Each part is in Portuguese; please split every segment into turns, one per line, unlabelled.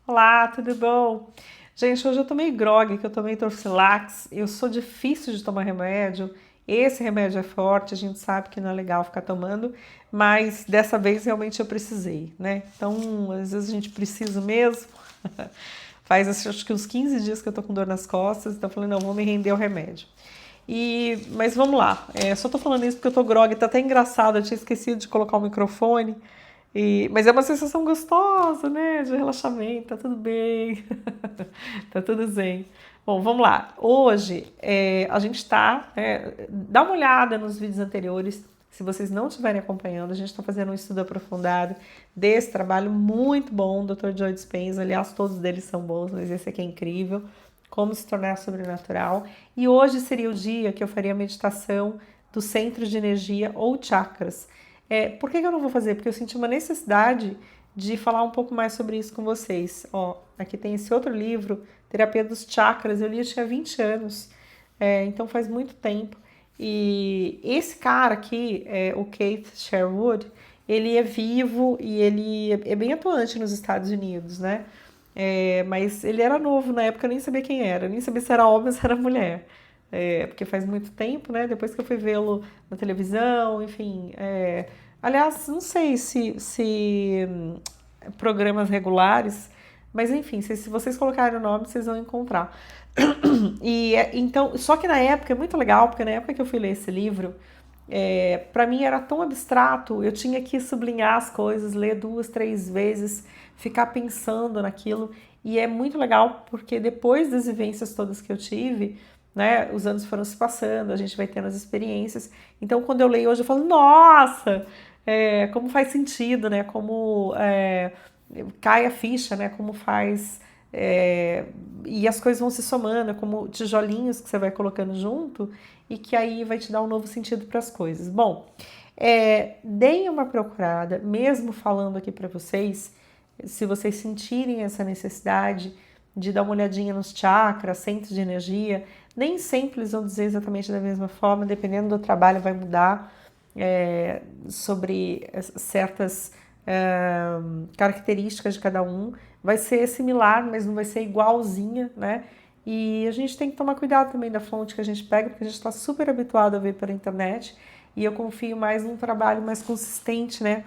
Olá, tudo bom? Gente, hoje eu tomei grog, que eu tomei Torcilax. Eu sou difícil de tomar remédio. Esse remédio é forte, a gente sabe que não é legal ficar tomando, mas dessa vez realmente eu precisei, né? Então, às vezes a gente precisa mesmo. Faz acho que uns 15 dias que eu tô com dor nas costas, então eu falei, não, vou me render ao remédio. Mas vamos lá, só tô falando isso porque eu tô grog, tá até engraçado, eu tinha esquecido de colocar o microfone. Mas é uma sensação gostosa, né? De relaxamento, tá tudo bem, tá tudo zen. Bom, vamos lá. Hoje a gente tá, dá uma olhada nos vídeos anteriores. Se vocês não estiverem acompanhando, a gente está fazendo um estudo aprofundado desse trabalho muito bom, Dr. Joe Dispenza. Aliás, todos deles são bons, mas esse aqui é incrível. Como se tornar sobrenatural. E hoje seria o dia que eu faria a meditação do centro de energia ou chakras. Por que eu não vou fazer? Porque eu senti uma necessidade de falar um pouco mais sobre isso com vocês. Ó, aqui tem esse outro livro, Terapia dos Chakras, eu li eu tinha 20 anos, então faz muito tempo. E esse cara aqui, o Keith Sherwood, ele é vivo e ele é bem atuante nos Estados Unidos, né? Mas ele era novo na época, eu nem sabia quem era, nem sabia se era homem ou se era mulher. Porque faz muito tempo, né? Depois que eu fui vê-lo na televisão, enfim. Aliás, não sei se programas regulares, mas enfim, se vocês colocarem o nome, vocês vão encontrar. Então, só que na época é muito legal, porque na época que eu fui ler esse livro, para mim era tão abstrato, eu tinha que sublinhar as coisas, ler 2, 3 vezes, ficar pensando naquilo, e é muito legal porque depois das vivências todas que eu tive, né, os anos foram se passando, a gente vai tendo as experiências, então quando eu leio hoje eu falo, nossa, como faz sentido, né, como cai a ficha, né, como faz, e as coisas vão se somando, como tijolinhos que você vai colocando junto, e que aí vai te dar um novo sentido para as coisas. Bom, deem uma procurada, mesmo falando aqui para vocês, se vocês sentirem essa necessidade de dar uma olhadinha nos chakras, centros de energia, nem sempre eles vão dizer exatamente da mesma forma, dependendo do trabalho vai mudar sobre certas características de cada um, vai ser similar, mas não vai ser igualzinha, né? E a gente tem que tomar cuidado também da fonte que a gente pega, porque a gente está super habituado a ver pela internet, e eu confio mais num trabalho mais consistente, né?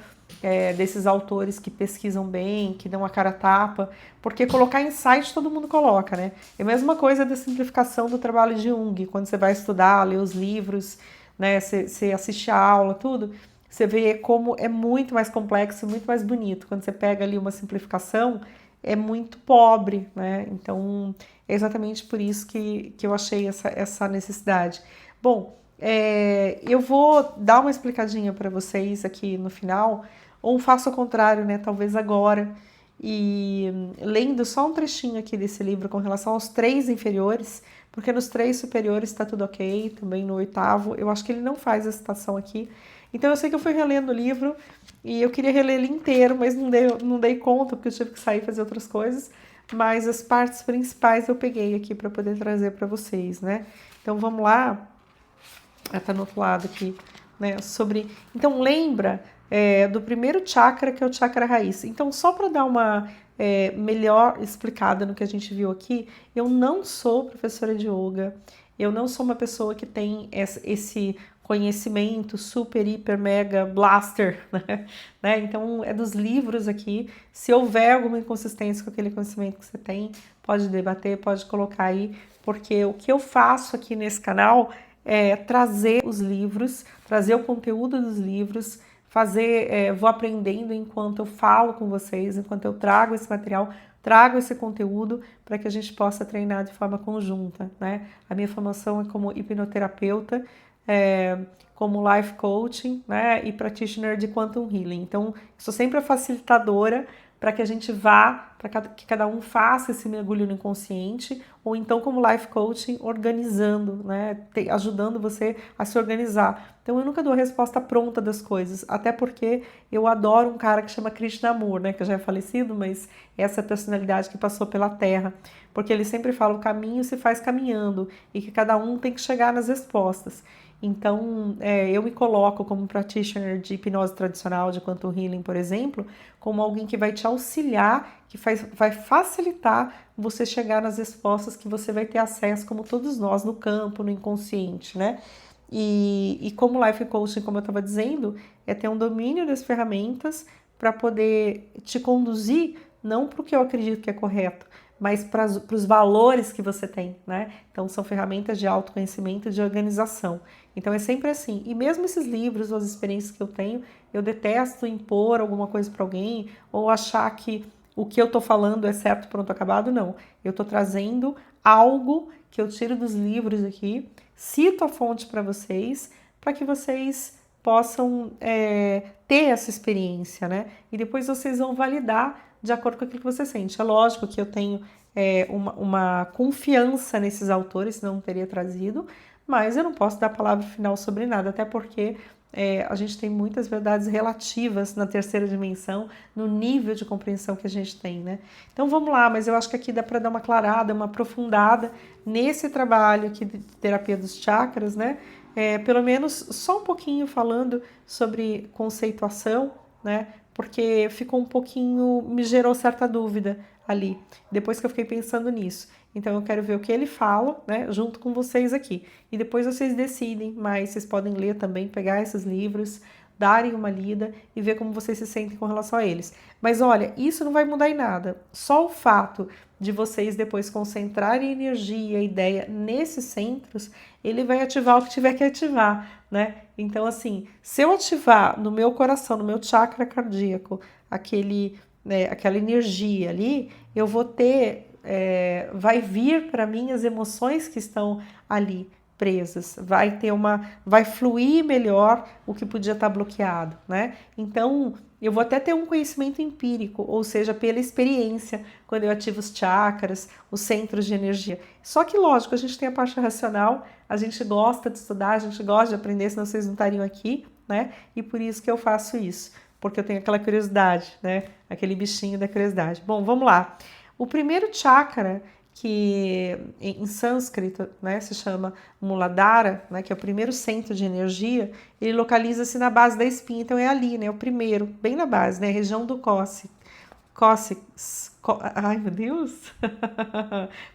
Desses autores que pesquisam bem, que dão a cara a tapa, porque colocar em site todo mundo coloca, né? É a mesma coisa da simplificação do trabalho de Jung, quando você vai estudar, ler os livros, né? Você assiste a aula, tudo, você vê como é muito mais complexo, muito mais bonito. Quando você pega ali uma simplificação, é muito pobre, né? Então, é exatamente por isso que eu achei essa necessidade. Bom, eu vou dar uma explicadinha para vocês aqui no final, ou faço o contrário, né? Talvez agora. E lendo só um trechinho aqui desse livro com relação aos 3 inferiores, porque nos 3 superiores está tudo ok, também no 8º, eu acho que ele não faz a citação aqui. Então eu sei que eu fui relendo o livro e eu queria reler ele inteiro, mas não dei conta, porque eu tive que sair e fazer outras coisas. Mas as partes principais eu peguei aqui para poder trazer para vocês, né? Então vamos lá. Tá no outro lado aqui, né? Então lembra do primeiro chakra, que é o chakra raiz. Então, só para dar uma melhor explicada no que a gente viu aqui, eu não sou professora de yoga, eu não sou uma pessoa que tem esse conhecimento super, hiper, mega, blaster, né? Então, é dos livros aqui. Se houver alguma inconsistência com aquele conhecimento que você tem, pode debater, pode colocar aí, porque o que eu faço aqui nesse canal trazer os livros, trazer o conteúdo dos livros, vou aprendendo enquanto eu falo com vocês, enquanto eu trago esse material, trago esse conteúdo para que a gente possa treinar de forma conjunta, né? A minha formação é como hipnoterapeuta, como life coaching, né? E practitioner de quantum healing. Então, sou sempre a facilitadora para que a gente vá, para que cada um faça esse mergulho no inconsciente, ou então como life coaching, organizando, né, ajudando você a se organizar. Então eu nunca dou a resposta pronta das coisas, até porque eu adoro um cara que chama Krishnamurti, né, que já é falecido, mas essa personalidade que passou pela Terra, porque ele sempre fala o caminho se faz caminhando, e que cada um tem que chegar nas respostas. Então, eu me coloco como practitioner de hipnose tradicional, de Quantum Healing, por exemplo, como alguém que vai te auxiliar, que vai facilitar você chegar nas respostas que você vai ter acesso, como todos nós, no campo, no inconsciente, né? E como Life Coaching, como eu estava dizendo, é ter um domínio das ferramentas para poder te conduzir, não para o que eu acredito que é correto, mas para os valores que você tem, né? Então, são ferramentas de autoconhecimento e de organização. Então, é sempre assim. E mesmo esses livros, as experiências que eu tenho, eu detesto impor alguma coisa para alguém ou achar que o que eu tô falando é certo, pronto, acabado, não. Eu tô trazendo algo que eu tiro dos livros aqui, cito a fonte para vocês, para que vocês possam ter essa experiência, né? E depois vocês vão validar de acordo com aquilo que você sente. É lógico que eu tenho uma confiança nesses autores, senão não teria trazido, mas eu não posso dar a palavra final sobre nada, até porque a gente tem muitas verdades relativas na terceira dimensão, no nível de compreensão que a gente tem, né? Então vamos lá, mas eu acho que aqui dá para dar uma aclarada, uma aprofundada nesse trabalho aqui de terapia dos chakras, né? Pelo menos só um pouquinho falando sobre conceituação, né? Porque ficou um pouquinho, me gerou certa dúvida ali, depois que eu fiquei pensando nisso. Então eu quero ver o que ele fala, né, junto com vocês aqui. E depois vocês decidem, mas vocês podem ler também, pegar esses livros, darem uma lida e ver como vocês se sentem com relação a eles. Mas olha, isso não vai mudar em nada. Só o fato de vocês depois concentrarem energia, ideia nesses centros, ele vai ativar o que tiver que ativar, né? Então, assim, se eu ativar no meu coração, no meu chakra cardíaco, aquela energia ali, eu vou ter, vai vir para mim as emoções que estão ali presas, vai fluir melhor o que podia estar bloqueado, né? Então, eu vou até ter um conhecimento empírico, ou seja, pela experiência, quando eu ativo os chakras, os centros de energia. Só que, lógico, a gente tem a parte racional, a gente gosta de estudar, a gente gosta de aprender, senão vocês não estariam aqui, né? E por isso que eu faço isso, porque eu tenho aquela curiosidade, né? Aquele bichinho da curiosidade. Bom, vamos lá. O primeiro chakra, que em sânscrito, né, se chama Muladhara, né, que é o primeiro centro de energia, ele localiza-se na base da espinha, então é ali, né, o primeiro, bem na base, né, região do cóccix, ai meu Deus,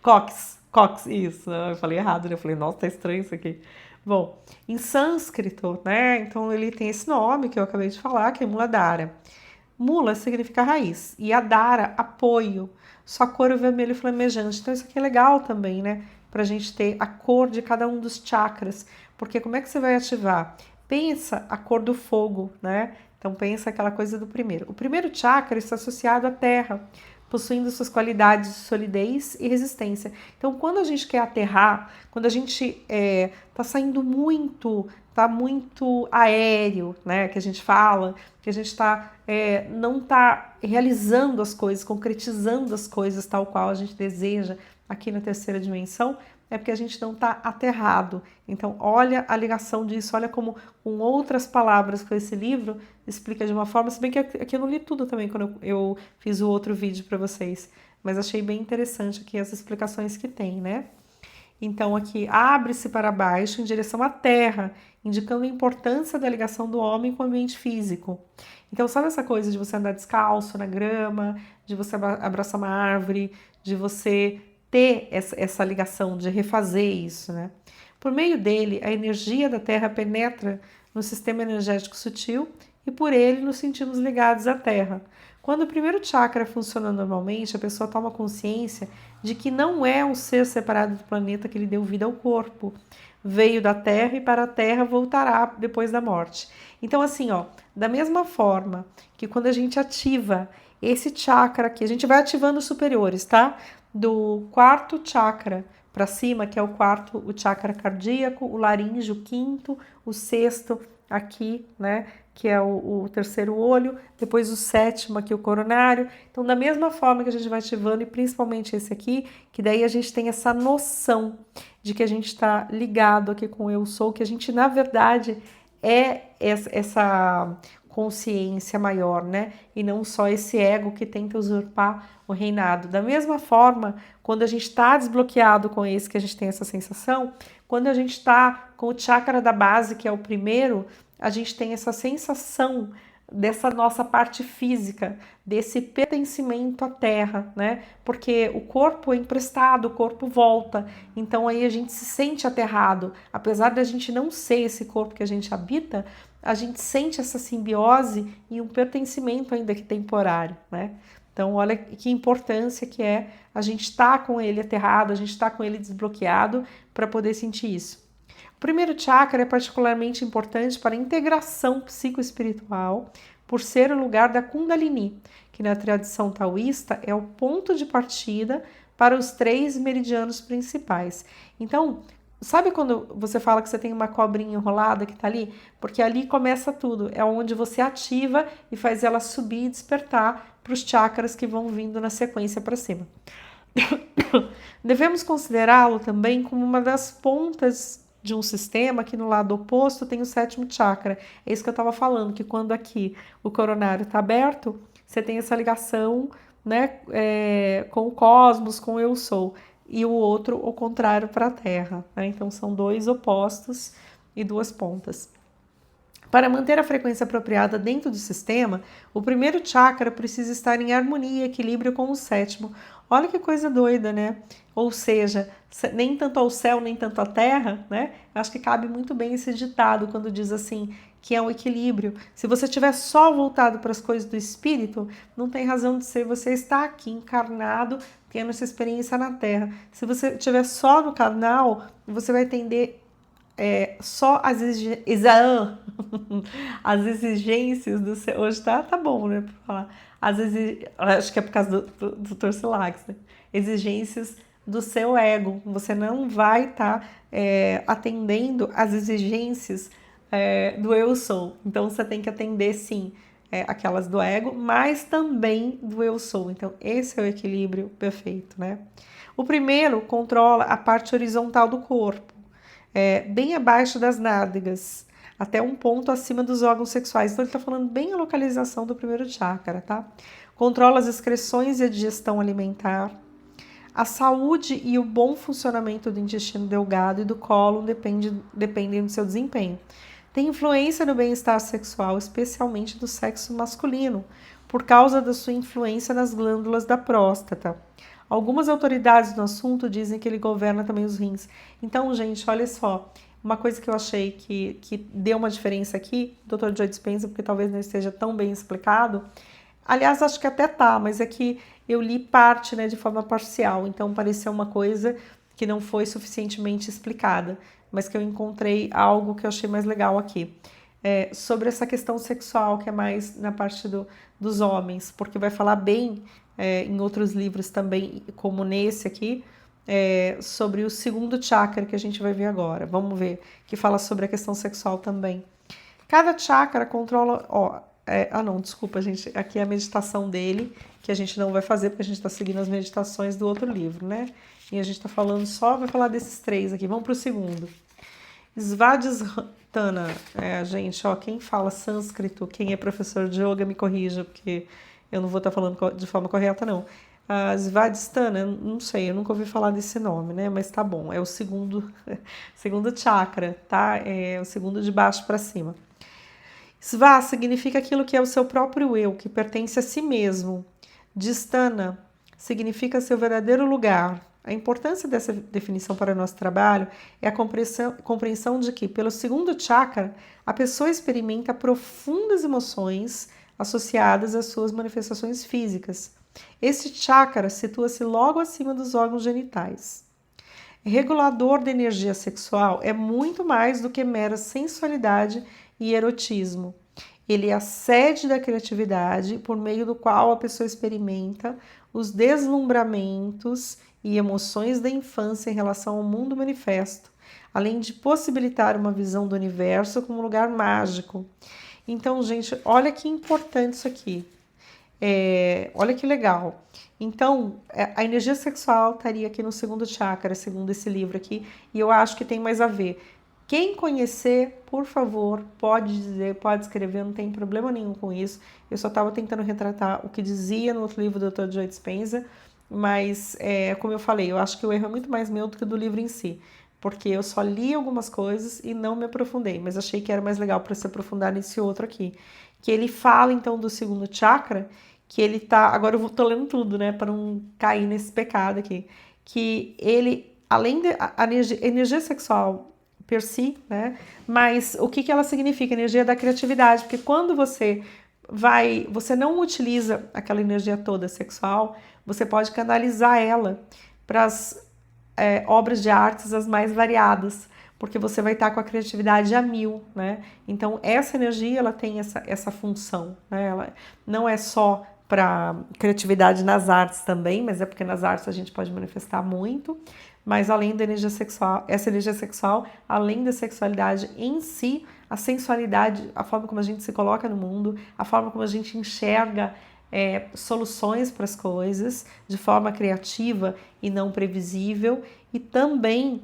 cóccix, isso, eu falei errado, né, eu falei, nossa, tá estranho isso aqui. Bom, em sânscrito, né, então ele tem esse nome que eu acabei de falar, que é Muladhara. Mula significa raiz e Adhara, apoio. Só cor vermelho flamejante. Então isso aqui é legal também, né? Pra gente ter a cor de cada um dos chakras. Porque como é que você vai ativar? Pensa a cor do fogo, né? Então pensa aquela coisa do primeiro. O primeiro chakra está associado à terra, possuindo suas qualidades de solidez e resistência. Então quando a gente quer aterrar, quando a gente tá saindo muito, tá muito aéreo, né? Que a gente fala, que a gente não está realizando as coisas, concretizando as coisas tal qual a gente deseja aqui na terceira dimensão, é porque a gente não está aterrado. Então, olha a ligação disso, olha como, com outras palavras, com esse livro, explica de uma forma, se bem que aqui eu não li tudo também quando eu fiz o outro vídeo para vocês, mas achei bem interessante aqui as explicações que tem, né? Então, aqui, abre-se para baixo em direção à terra, indicando a importância da ligação do homem com o ambiente físico. Então, sabe essa coisa de você andar descalço na grama, de você abraçar uma árvore, de você ter essa ligação, de refazer isso, né? Por meio dele, a energia da terra penetra no sistema energético sutil e por ele nos sentimos ligados à terra. Quando o primeiro chakra funciona normalmente, a pessoa toma consciência de que não é um ser separado do planeta que lhe deu vida ao corpo. Veio da Terra e para a Terra voltará depois da morte. Então, assim, ó, da mesma forma que quando a gente ativa esse chakra aqui, a gente vai ativando os superiores, tá? Do quarto chakra para cima, que é o chakra cardíaco, o laríngeo, o quinto, o sexto aqui, né? Que é o terceiro olho, depois o sétimo aqui, o coronário. Então, da mesma forma que a gente vai ativando, e principalmente esse aqui, que daí a gente tem essa noção de que a gente está ligado aqui com o Eu Sou, que a gente, na verdade, é essa consciência maior, né? E não só esse ego que tenta usurpar o reinado. Da mesma forma, quando a gente está desbloqueado com esse, que a gente tem essa sensação, quando a gente está com o chakra da base, que é o primeiro, a gente tem essa sensação dessa nossa parte física, desse pertencimento à terra, né? Porque o corpo é emprestado, o corpo volta, então aí a gente se sente aterrado. Apesar de a gente não ser esse corpo que a gente habita, a gente sente essa simbiose e um pertencimento ainda que temporário, né? Então, olha que importância que é a gente estar com ele aterrado, a gente estar com ele desbloqueado para poder sentir isso. O primeiro chakra é particularmente importante para a integração psicoespiritual, por ser o lugar da Kundalini, que na tradição taoísta é o ponto de partida para os 3 meridianos principais. Então, sabe quando você fala que você tem uma cobrinha enrolada que tá ali? Porque ali começa tudo, é onde você ativa e faz ela subir e despertar para os chakras que vão vindo na sequência para cima. Devemos considerá-lo também como uma das pontas de um sistema que no lado oposto tem o 7º chakra. É isso que eu estava falando, que quando aqui o coronário está aberto, você tem essa ligação, né, com o cosmos, com o eu sou, e o outro, o contrário, para a Terra, né? Então são 2 opostos e 2 pontas. Para manter a frequência apropriada dentro do sistema, o primeiro chakra precisa estar em harmonia e equilíbrio com o 7º. Olha que coisa doida, né? Ou seja, nem tanto ao céu, nem tanto à terra, né? Acho que cabe muito bem esse ditado quando diz assim, que é um equilíbrio. Se você estiver só voltado para as coisas do espírito, não tem razão de ser, você está aqui encarnado, tendo essa experiência na terra. Se você estiver só no carnal, você vai tender só as exigências do seu. Hoje tá bom, né? Pra falar. Acho que é por causa do Dr. Silax, né? Exigências do seu ego. Você não vai estar atendendo às exigências do eu sou. Então você tem que atender sim aquelas do ego, mas também do eu sou. Então esse é o equilíbrio perfeito, né? O primeiro controla a parte horizontal do corpo, bem abaixo das nádegas, até um ponto acima dos órgãos sexuais. Então ele está falando bem a localização do primeiro chakra, tá? Controla as excreções e a digestão alimentar. A saúde e o bom funcionamento do intestino delgado e do cólon dependem do seu desempenho. Tem influência no bem-estar sexual, especialmente do sexo masculino, por causa da sua influência nas glândulas da próstata. Algumas autoridades no assunto dizem que ele governa também os rins. Então, gente, olha só, uma coisa que eu achei que deu uma diferença aqui, Dr. Joe Dispenza, porque talvez não esteja tão bem explicado. Aliás, acho que até tá, mas é que eu li parte, né, de forma parcial, então pareceu uma coisa que não foi suficientemente explicada, mas que eu encontrei algo que eu achei mais legal aqui. Sobre essa questão sexual, que é mais na parte dos homens, porque vai falar bem em outros livros também, como nesse aqui, sobre o segundo chakra que a gente vai ver agora. Vamos ver, que fala sobre a questão sexual também. Cada chakra controla... não, desculpa, gente. Aqui é a meditação dele, que a gente não vai fazer, porque a gente está seguindo as meditações do outro livro, né? E a gente está falando vai falar desses 3 aqui. Vamos para o segundo. Svadhisthana. Gente, quem fala sânscrito, quem é professor de yoga, me corrija, porque eu não vou estar falando de forma correta, não. Svadhisthana, não sei, eu nunca ouvi falar desse nome, né? Mas tá bom, é o segundo chakra, tá? É o segundo de baixo para cima. Sva significa aquilo que é o seu próprio eu, que pertence a si mesmo. Dhisthana significa seu verdadeiro lugar. A importância dessa definição para o nosso trabalho é a compreensão de que, pelo segundo chakra, a pessoa experimenta profundas emoções associadas às suas manifestações físicas. Este chakra situa-se logo acima dos órgãos genitais. Regulador da energia sexual é muito mais do que mera sensualidade e erotismo. Ele é a sede da criatividade por meio do qual a pessoa experimenta os deslumbramentos e emoções da infância em relação ao mundo manifesto, além de possibilitar uma visão do universo como um lugar mágico. Então, gente, olha que importante isso aqui. Olha que legal. Então, a energia sexual estaria aqui no segundo chakra, segundo esse livro aqui, e eu acho que tem mais a ver. Quem conhecer, por favor, pode dizer, pode escrever, não tem problema nenhum com isso. Eu só estava tentando retratar o que dizia no outro livro do Dr. Joe Dispenza, mas, como eu falei, eu acho que o erro é muito mais meu do que do livro em si, porque eu só li algumas coisas e não me aprofundei, mas achei que era mais legal para se aprofundar nesse outro aqui, que ele fala então do segundo chakra, que ele tá, agora eu tô lendo tudo, né, para não cair nesse pecado aqui, que ele, além da energia sexual per si, né, mas o que ela significa? Energia da criatividade, porque quando você não utiliza aquela energia toda sexual, você pode canalizar ela para as obras de artes as mais variadas, porque você vai estar com a criatividade a mil, né? Então essa energia ela tem essa função, né? Ela não é só para criatividade nas artes também, mas é porque nas artes a gente pode manifestar muito, mas além da energia sexual, essa energia sexual, além da sexualidade em si, a sensualidade, a forma como a gente se coloca no mundo, a forma como a gente enxerga soluções para as coisas de forma criativa e não previsível, e também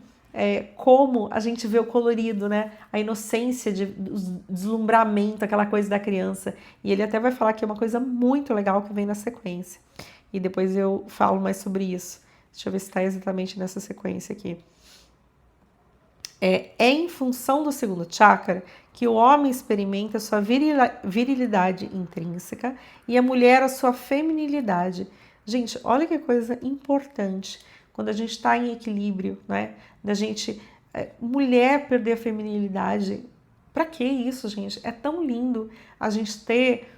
como a gente vê o colorido, né? A inocência, o deslumbramento, aquela coisa da criança. E ele até vai falar que é uma coisa muito legal que vem na sequência. E depois eu falo mais sobre isso. Deixa eu ver se está exatamente nessa sequência aqui. É em função do segundo chakra que o homem experimenta a sua virilidade intrínseca e a mulher a sua feminilidade. Gente, olha que coisa importante quando a gente está em equilíbrio, né? Da gente, mulher perder a feminilidade. Pra que isso, gente? É tão lindo a gente ter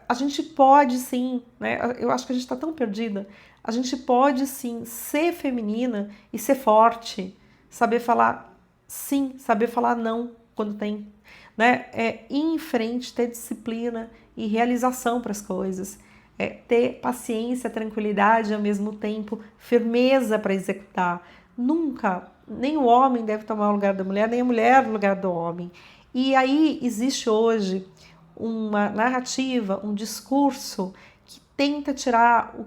a gente pode sim, né? Eu acho que a gente está tão perdida. A gente pode sim ser feminina e ser forte, saber falar sim, saber falar não quando tem, né? Ir em frente, ter disciplina e realização para as coisas, ter paciência, tranquilidade ao mesmo tempo, firmeza para executar. Nunca, nem o homem deve tomar o lugar da mulher, nem a mulher o lugar do homem. E aí existe hoje uma narrativa, um discurso que tenta tirar o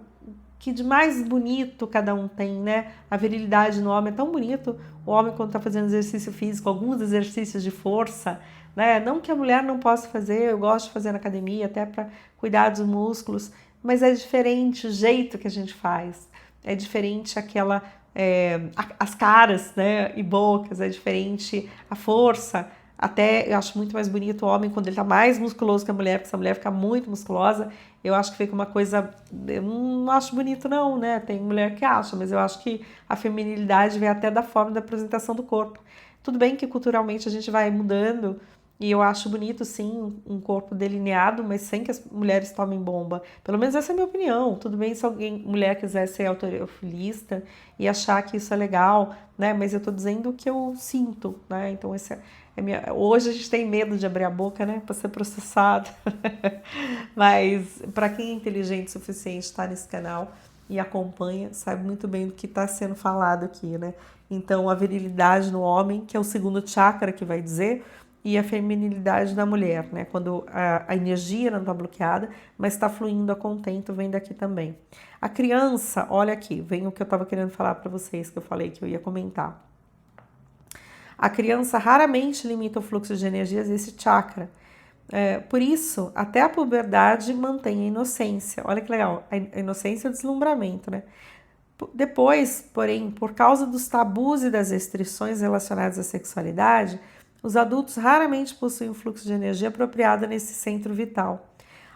que de mais bonito cada um tem, né? A virilidade no homem é tão bonito, o homem quando está fazendo exercício físico, alguns exercícios de força, né? Não que a mulher não possa fazer, eu gosto de fazer na academia, até para cuidar dos músculos, mas é diferente o jeito que a gente faz, é diferente as caras, né? E bocas, é diferente a força. Até eu acho muito mais bonito o homem quando ele tá mais musculoso que a mulher, porque se a mulher ficar muito musculosa, eu acho que fica uma coisa. Eu não acho bonito, não, né? Tem mulher que acha, mas eu acho que a feminilidade vem até da forma da apresentação do corpo. Tudo bem que culturalmente a gente vai mudando, e eu acho bonito, sim, um corpo delineado, mas sem que as mulheres tomem bomba. Pelo menos essa é a minha opinião. Tudo bem se mulher quiser ser autorofilista e achar que isso é legal, né? Mas eu tô dizendo o que eu sinto, né? Então, hoje a gente tem medo de abrir a boca, né? Para ser processado. Mas para quem é inteligente o suficiente está nesse canal e acompanha, sabe muito bem do que está sendo falado aqui, né? Então, a virilidade no homem, que é o segundo chakra que vai dizer, e a feminilidade da mulher, né? Quando a energia não está bloqueada, mas está fluindo a contento, vem daqui também. A criança, olha aqui, vem o que eu estava querendo falar para vocês, que eu falei que eu ia comentar. A criança raramente limita o fluxo de energias desse chakra. Por isso, até a puberdade mantém a inocência. Olha que legal, a inocência e o deslumbramento, né? Depois, porém, por causa dos tabus e das restrições relacionadas à sexualidade, os adultos raramente possuem um fluxo de energia apropriado nesse centro vital.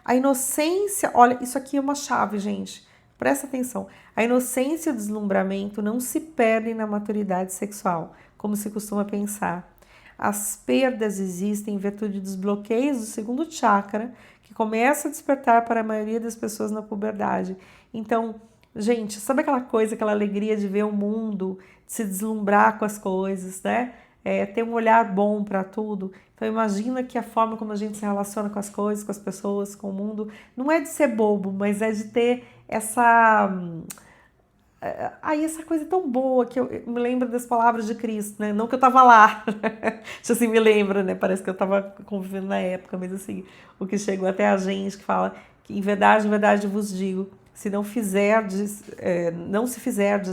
A inocência, olha, isso aqui é uma chave, gente. Presta atenção. A inocência e o deslumbramento não se perdem na maturidade sexual, como se costuma pensar. As perdas existem em virtude dos bloqueios do segundo chakra, que começa a despertar para a maioria das pessoas na puberdade. Então, gente, sabe aquela coisa, aquela alegria de ver o mundo, de se deslumbrar com as coisas, né? Ter um olhar bom para tudo. Então imagina que a forma como a gente se relaciona com as coisas, com as pessoas, com o mundo, não é de ser bobo, mas é de ter essa coisa tão boa que eu me lembro das palavras de Cristo, né? Não que eu tava lá, isso assim me lembra, né? Parece que eu tava convivendo na época, mas assim, o que chegou até a gente que fala que em verdade vos digo, se não fizerdes,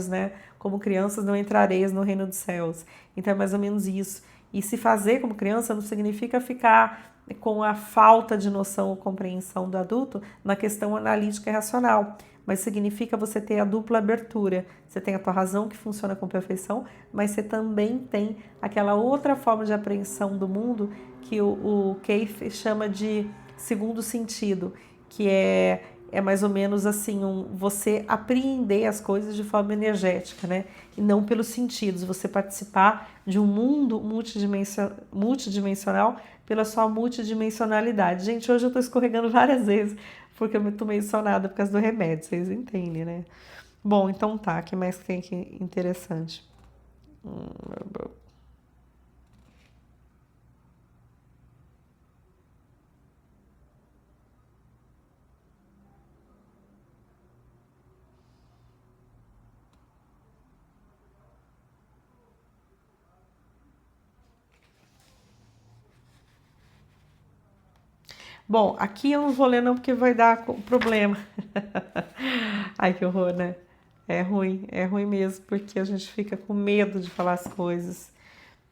né? Como crianças não entrareis no reino dos céus. Então é mais ou menos isso. E se fazer como criança não significa ficar com a falta de noção ou compreensão do adulto na questão analítica e racional, mas significa você ter a dupla abertura. Você tem a tua razão que funciona com perfeição, mas você também tem aquela outra forma de apreensão do mundo que o Keith chama de segundo sentido, que é mais ou menos assim, você apreender as coisas de forma energética, né? E não pelos sentidos, você participar de um mundo multidimensional pela sua multidimensionalidade. Gente, hoje eu tô escorregando várias vezes, porque eu tô meio sonada por causa do remédio, vocês entendem, né? Bom, então tá, o que mais tem aqui interessante? Bom, aqui eu não vou ler não porque vai dar problema. Ai, que horror, né? É ruim mesmo, porque a gente fica com medo de falar as coisas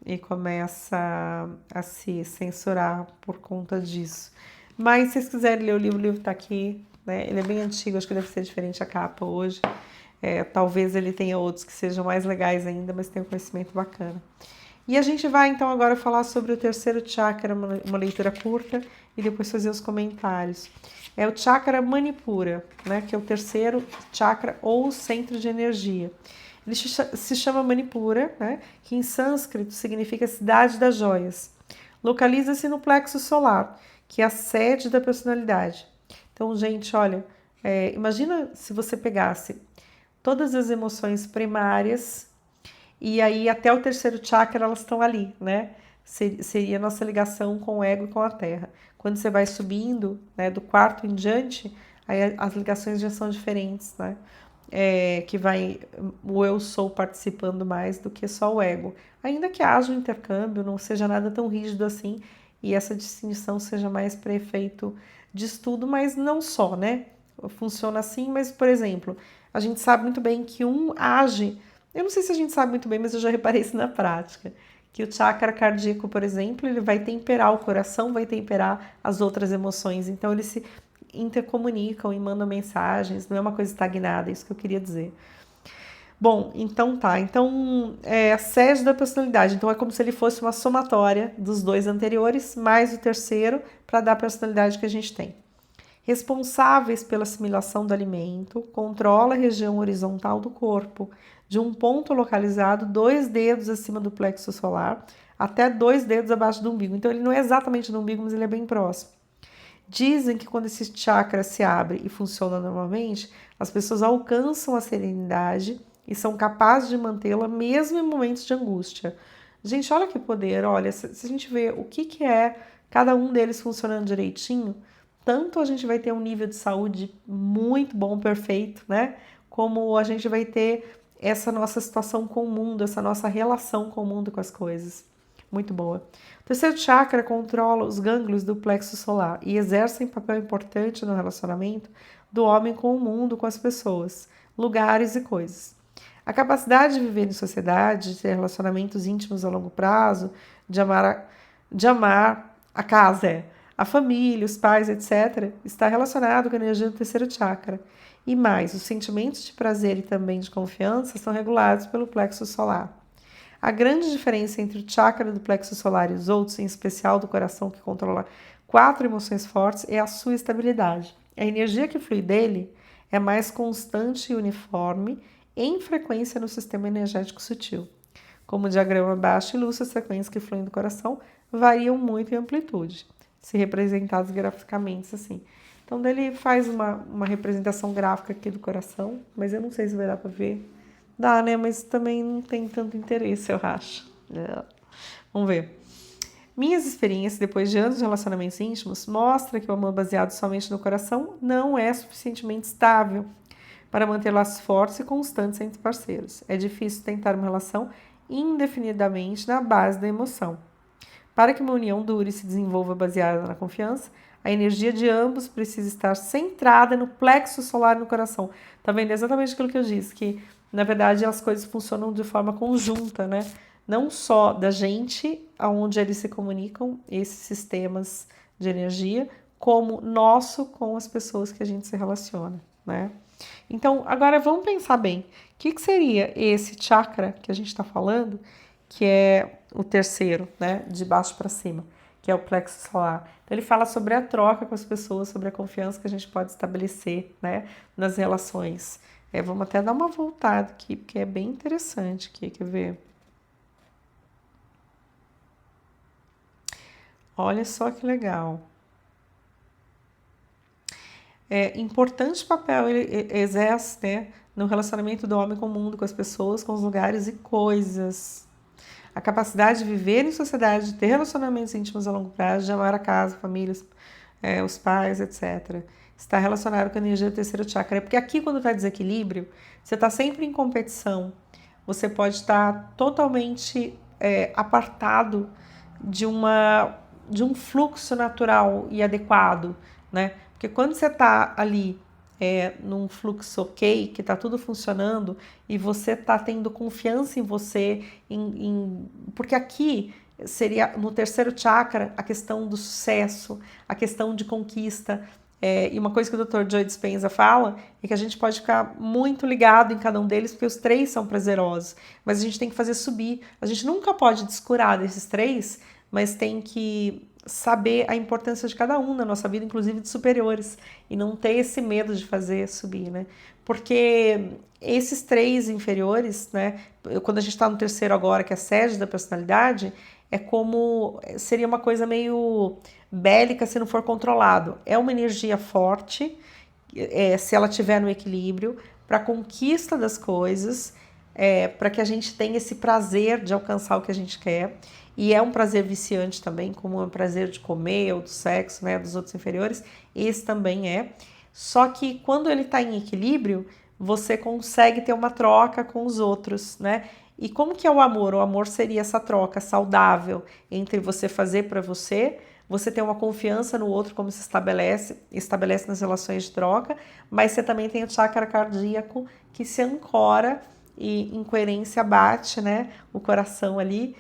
e começa a se censurar por conta disso. Mas se vocês quiserem ler o livro tá aqui, né? Ele é bem antigo, acho que deve ser diferente a capa hoje. Talvez ele tenha outros que sejam mais legais ainda, mas tem um conhecimento bacana. E a gente vai então agora falar sobre o terceiro chakra, uma leitura curta, e depois fazer os comentários. É o chakra Manipura, né, que é o terceiro chakra ou centro de energia. Ele se chama Manipura, né, que em sânscrito significa cidade das joias. Localiza-se no plexo solar, que é a sede da personalidade. Então, gente, olha, imagina se você pegasse todas as emoções primárias e aí até o terceiro chakra elas estão ali, né? Seria a nossa ligação com o ego e com a terra. Quando você vai subindo, né, do quarto em diante, aí as ligações já são diferentes, né? Que vai o eu sou participando mais do que só o ego. Ainda que haja um intercâmbio, não seja nada tão rígido assim, e essa distinção seja mais para efeito de estudo, mas não só, né? Funciona assim, mas, por exemplo, a gente sabe muito bem que um age, eu não sei se a gente sabe muito bem, mas eu já reparei isso na prática, que o chakra cardíaco, por exemplo, ele vai temperar o coração, vai temperar as outras emoções, então eles se intercomunicam e mandam mensagens, não é uma coisa estagnada, é isso que eu queria dizer. Bom, então tá. Então, é a sede da personalidade. Então, é como se ele fosse uma somatória dos dois anteriores, mais o terceiro, para dar a personalidade que a gente tem. Responsáveis pela assimilação do alimento, controla a região horizontal do corpo, de um ponto localizado 2 dedos acima do plexo solar, até 2 dedos abaixo do umbigo. Então, ele não é exatamente no umbigo, mas ele é bem próximo. Dizem que quando esse chakra se abre e funciona normalmente, as pessoas alcançam a serenidade e são capazes de mantê-la mesmo em momentos de angústia. Gente, olha que poder, olha, se a gente vê o que é cada um deles funcionando direitinho, tanto a gente vai ter um nível de saúde muito bom, perfeito, né? Como a gente vai ter essa nossa situação com o mundo, essa nossa relação com o mundo, com as coisas. Muito boa. O terceiro chakra controla os gânglios do plexo solar e exerce um papel importante no relacionamento do homem com o mundo, com as pessoas, lugares e coisas. A capacidade de viver em sociedade, de ter relacionamentos íntimos a longo prazo, de amar a casa, a família, os pais, etc., está relacionado com a energia do terceiro chakra. E mais, os sentimentos de prazer e também de confiança são regulados pelo plexo solar. A grande diferença entre o chakra do plexo solar e os outros, em especial do coração que controla 4 emoções fortes, é a sua estabilidade. A energia que flui dele é mais constante e uniforme em frequência no sistema energético sutil. Como o diagrama abaixo ilustra, as frequências que fluem do coração variam muito em amplitude, se representadas graficamente assim. Então, ele faz uma representação gráfica aqui do coração, mas eu não sei se vai dar para ver. Dá, né? Mas também não tem tanto interesse, eu acho. Vamos ver. Minhas experiências depois de anos de relacionamentos íntimos mostram que o amor baseado somente no coração não é suficientemente estável para manter laços fortes e constantes entre parceiros. É difícil tentar uma relação indefinidamente na base da emoção. Para que uma união dure e se desenvolva baseada na confiança, a energia de ambos precisa estar centrada no plexo solar e no coração. Tá vendo? É exatamente aquilo que eu disse, que na verdade as coisas funcionam de forma conjunta, né? não só da gente, aonde eles se comunicam, esses sistemas de energia, como nosso com as pessoas que a gente se relaciona, né? Então, agora vamos pensar bem, o que seria esse chakra que a gente está falando, que é o terceiro, né, de baixo para cima, que é o plexo solar. Então, ele fala sobre a troca com as pessoas, sobre a confiança que a gente pode estabelecer, né, nas relações. Vamos até dar uma voltada aqui, porque é bem interessante aqui, quer ver? Olha só que legal. Importante papel ele exerce, né, no relacionamento do homem com o mundo, com as pessoas, com os lugares e coisas. A capacidade de viver em sociedade, de ter relacionamentos íntimos a longo prazo, de amar a casa, a família, os pais, etc. Está relacionado com a energia do terceiro chakra. Porque aqui, quando está desequilíbrio, você está sempre em competição. Você pode estar totalmente apartado de um fluxo natural e adequado, né? Porque quando você está ali num fluxo ok, que está tudo funcionando e você está tendo confiança em você, porque aqui seria no terceiro chakra a questão do sucesso, a questão de conquista. E uma coisa que o Dr. Joe Dispenza fala é que a gente pode ficar muito ligado em cada um deles, porque os três são prazerosos, mas a gente tem que fazer subir. A gente nunca pode descurar desses três, mas tem que saber a importância de cada um na nossa vida, inclusive de superiores, e não ter esse medo de fazer subir, né? Porque esses três inferiores, né? Quando a gente está no terceiro agora, que é a sede da personalidade, seria uma coisa meio bélica se não for controlado. É uma energia forte, se ela estiver no equilíbrio, para a conquista das coisas, para que a gente tenha esse prazer de alcançar o que a gente quer. E é um prazer viciante também, como é o prazer de comer ou do sexo, né, dos outros inferiores, esse também é. Só que quando ele está em equilíbrio, você consegue ter uma troca com os outros, né? E como que é o amor? O amor seria essa troca saudável entre você fazer para você ter uma confiança no outro, como se estabelece nas relações de troca, mas você também tem o chakra cardíaco que se ancora e em coerência bate, né, o coração ali,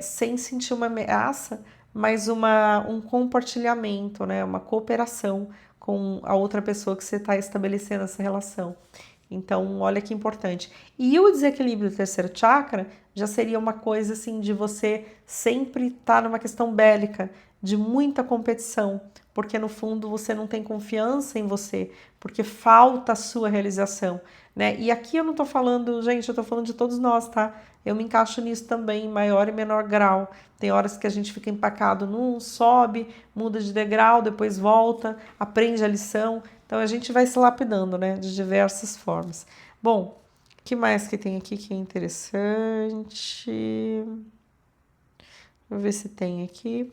sem sentir uma ameaça, mas um compartilhamento, né, uma cooperação com a outra pessoa que você está estabelecendo essa relação. Então, olha que importante. E o desequilíbrio do terceiro chakra já seria uma coisa assim de você sempre estar numa questão bélica, de muita competição, porque no fundo você não tem confiança em você, porque falta a sua realização, né? E aqui eu não tô falando, gente, eu tô falando de todos nós, tá? Eu me encaixo nisso também, em maior e menor grau. Tem horas que a gente fica empacado sobe, muda de degrau, depois volta, aprende a lição. Então a gente vai se lapidando, né, de diversas formas. Bom, o que mais que tem aqui que é interessante? Vou ver se tem aqui.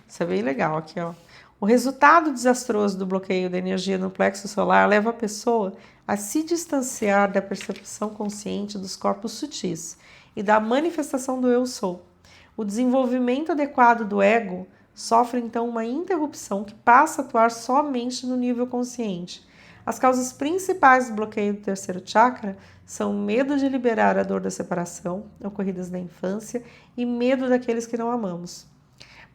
Isso é bem legal aqui, ó. O resultado desastroso do bloqueio da energia no plexo solar leva a pessoa a se distanciar da percepção consciente dos corpos sutis e da manifestação do eu sou. O desenvolvimento adequado do ego sofre então uma interrupção que passa a atuar somente no nível consciente. As causas principais do bloqueio do terceiro chakra são medo de liberar a dor da separação, ocorridas na infância, e medo daqueles que não amamos.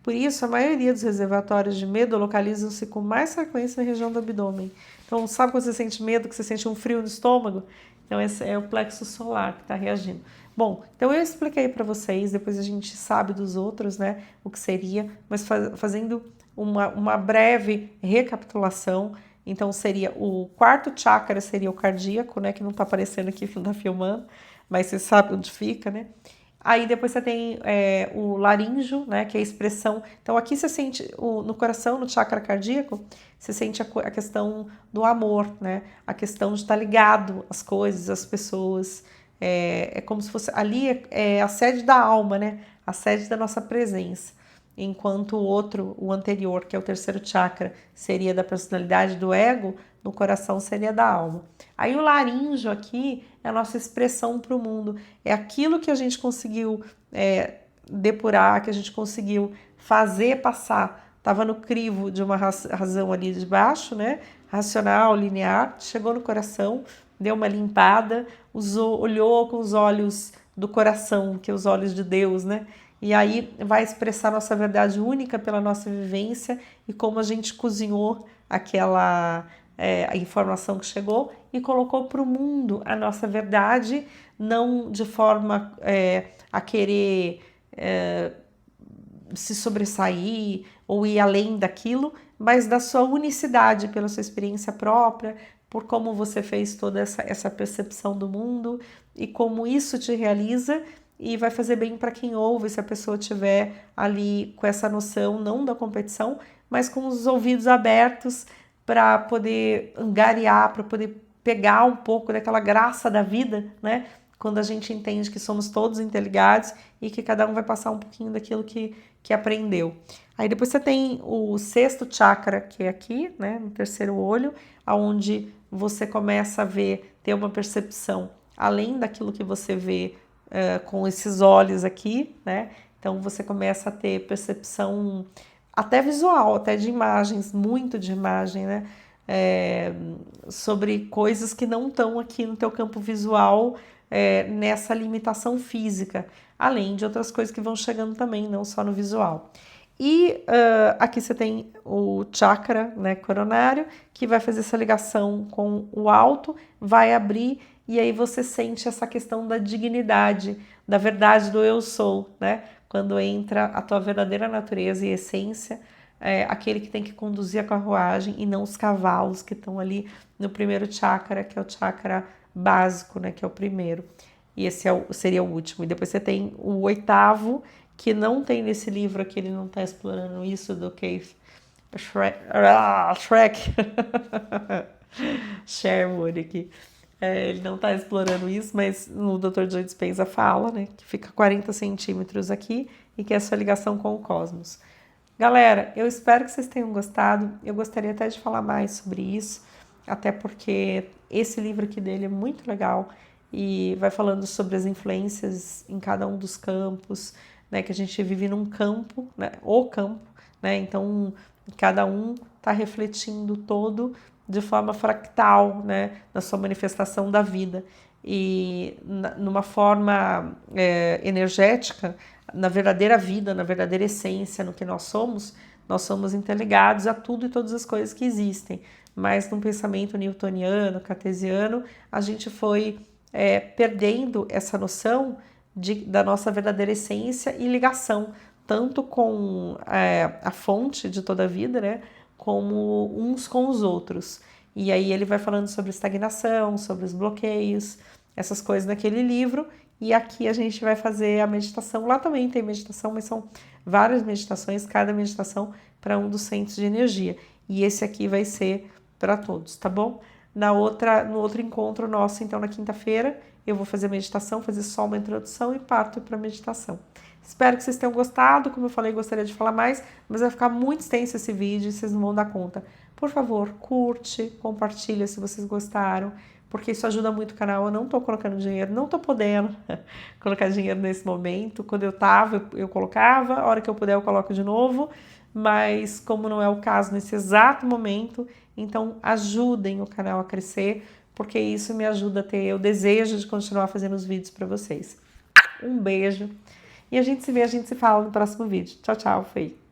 Por isso, a maioria dos reservatórios de medo localizam-se com mais frequência na região do abdômen. Então, sabe quando você sente medo, que você sente um frio no estômago? Então, esse é o plexo solar que está reagindo. Bom, então eu expliquei para vocês, depois a gente sabe dos outros, né, o que seria, mas fazendo uma breve recapitulação. Então, seria o quarto chakra, seria o cardíaco, né, que não está aparecendo aqui, não está filmando, mas você sabe onde fica, né? Aí depois você tem o laríngeo, né, que é a expressão. Então aqui você sente no coração, no chakra cardíaco, você sente a questão do amor, né, a questão de estar ligado às coisas, às pessoas. É como se fosse ali é a sede da alma, né, a sede da nossa presença. Enquanto o anterior, que é o terceiro chakra, seria da personalidade do ego, no coração seria da alma. Aí o laríngeo aqui é a nossa expressão para o mundo, é aquilo que a gente conseguiu depurar, que a gente conseguiu fazer passar estava no crivo de uma razão ali de baixo, né? Racional, linear, chegou no coração, deu uma limpada, olhou com os olhos do coração, que é os olhos de Deus, né? E aí vai expressar nossa verdade única pela nossa vivência e como a gente cozinhou aquela a informação que chegou e colocou para o mundo a nossa verdade, não de forma a querer se sobressair ou ir além daquilo, mas da sua unicidade, pela sua experiência própria, por como você fez toda essa percepção do mundo e como isso te realiza e vai fazer bem para quem ouve, se a pessoa tiver ali com essa noção, não da competição, mas com os ouvidos abertos para poder angariar, para poder pegar um pouco daquela graça da vida, né? Quando a gente entende que somos todos interligados e que cada um vai passar um pouquinho daquilo que aprendeu. Aí depois você tem o sexto chakra, que é aqui, né, no terceiro olho, aonde você começa a ver, ter uma percepção além daquilo que você vê com esses olhos aqui, né? Então você começa a ter percepção até visual, até de imagens, muito de imagem, né? Sobre coisas que não estão aqui no teu campo visual, nessa limitação física, além de outras coisas que vão chegando também, não só no visual. E aqui você tem o chakra, né, coronário, que vai fazer essa ligação com o alto, vai abrir e aí você sente essa questão da dignidade, da verdade do eu sou, né? Quando entra a tua verdadeira natureza e essência, aquele que tem que conduzir a carruagem e não os cavalos que estão ali no primeiro chakra, que é o chakra básico, né, que é o primeiro. E esse seria o último. E depois você tem o oitavo, que não tem nesse livro aqui, ele não está explorando isso do Keith Shrek. Sherwood aqui. Ele não está explorando isso, mas no Dr. Joe Dispenza fala, né, que fica 40 centímetros aqui e que é a sua ligação com o cosmos. Galera, eu espero que vocês tenham gostado. Eu gostaria até de falar mais sobre isso, até porque esse livro aqui dele é muito legal e vai falando sobre as influências em cada um dos campos, né, que a gente vive num campo, né, o campo, né, então cada um está refletindo todo de forma fractal, né, na sua manifestação da vida e numa forma energética, na verdadeira vida, na verdadeira essência, no que nós somos interligados a tudo e todas as coisas que existem, mas num pensamento newtoniano, cartesiano, a gente foi perdendo essa noção da nossa verdadeira essência e ligação, tanto com a fonte de toda a vida, né, como uns com os outros. E aí ele vai falando sobre estagnação, sobre os bloqueios, essas coisas naquele livro, e aqui a gente vai fazer a meditação. Lá também tem meditação, mas são várias meditações, cada meditação para um dos centros de energia. E esse aqui vai ser para todos, tá bom? No outro encontro nosso, então na quinta-feira, eu vou fazer meditação, fazer só uma introdução e parto para a meditação. Espero que vocês tenham gostado. Como eu falei, gostaria de falar mais, mas vai ficar muito extenso esse vídeo e vocês não vão dar conta. Por favor, curte, compartilha se vocês gostaram, porque isso ajuda muito o canal. Eu não tô colocando dinheiro, não tô podendo colocar dinheiro nesse momento. Quando eu tava, eu colocava, a hora que eu puder eu coloco de novo, mas como não é o caso nesse exato momento, então ajudem o canal a crescer, porque isso me ajuda a ter o desejo de continuar fazendo os vídeos para vocês. Um beijo e a gente se vê, a gente se fala no próximo vídeo. Tchau, tchau, fui!